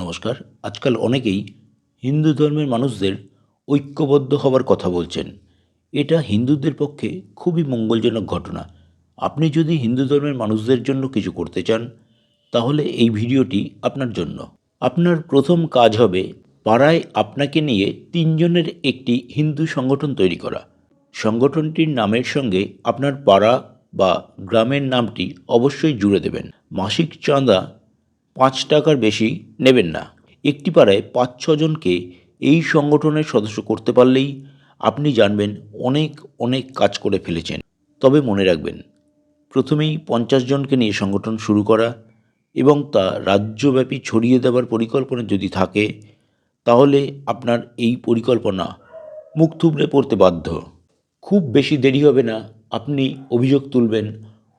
নমস্কার। আজকাল অনেকেই হিন্দু ধর্মের মানুষদের ঐক্যবদ্ধ হওয়ার কথা বলছেন। এটা হিন্দুদের পক্ষে খুবই মঙ্গলজনক ঘটনা। আপনি যদি হিন্দু ধর্মের মানুষদের জন্য কিছু করতে চান, তাহলে এই ভিডিওটি আপনার জন্য। আপনার প্রথম কাজ হবে পাড়ায় আপনাকে নিয়ে ৩ জনের একটি হিন্দু সংগঠন তৈরি করা। সংগঠনটির নামের সঙ্গে আপনার পাড়া বা গ্রামের নামটি অবশ্যই জুড়ে দেবেন। মাসিক চাঁদা ৫ টাকার বেশি নেবেন না। একটি পাড়ায় ৫-৬ জনকে এই সংগঠনের সদস্য করতে পারলেই আপনি জানবেন অনেক কাজ করে ফেলেছেন। তবে মনে রাখবেন, প্রথমেই ৫০ জনকে নিয়ে সংগঠন শুরু করা এবং তা রাজ্যব্যাপী ছড়িয়ে দেওয়ার পরিকল্পনা যদি থাকে, তাহলে আপনার এই পরিকল্পনা মুখ থুবড়ে পড়তে বাধ্য। খুব বেশি দেরি হবে না, আপনি অভিযোগ তুলবেন,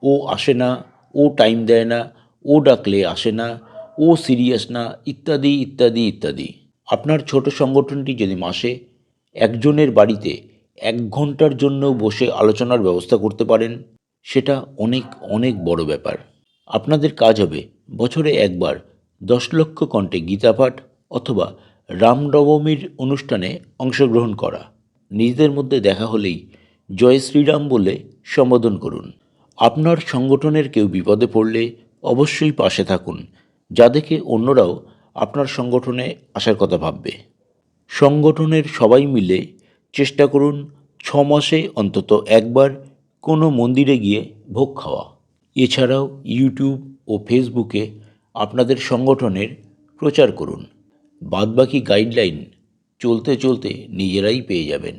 ও আসে না, ও টাইম দেয় না, ও ডাকলে আসে না, ও সিরিয়াস না, ইত্যাদি ইত্যাদি ইত্যাদি। আপনার ছোট সংগঠনটি যদি মাসে একজনের বাড়িতে ১ ঘন্টার জন্য বসে আলোচনার ব্যবস্থা করতে পারেন, সেটা অনেক বড় ব্যাপার। আপনাদের কাজ হবে বছরে একবার ১০ লক্ষ কণ্ঠে গীতাপাঠ অথবা রামনবমীর অনুষ্ঠানে অংশগ্রহণ করা। নিজেদের মধ্যে দেখা হলেই জয় শ্রীরাম বলে সম্বোধন করুন। আপনার সংগঠনের কেউ বিপদে পড়লে অবশ্যই পাশে থাকুন, যা দেখে অন্যরাও আপনার সংগঠনে আসার কথা ভাববে। সংগঠনের সবাই মিলে চেষ্টা করুন ৬ মাসে অন্তত একবার কোনো মন্দিরে গিয়ে ভোগ খাওয়া। এছাড়াও ইউটিউব ও ফেসবুকে আপনাদের সংগঠনের প্রচার করুন। বাদবাকি গাইডলাইন চলতে চলতে নিজেরাই পেয়ে যাবেন।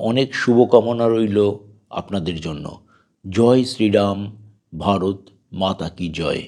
অনেক শুভকামনা রইল আপনাদের জন্য। জয় শ্রীরাম। ভারত মাতা কি জয়।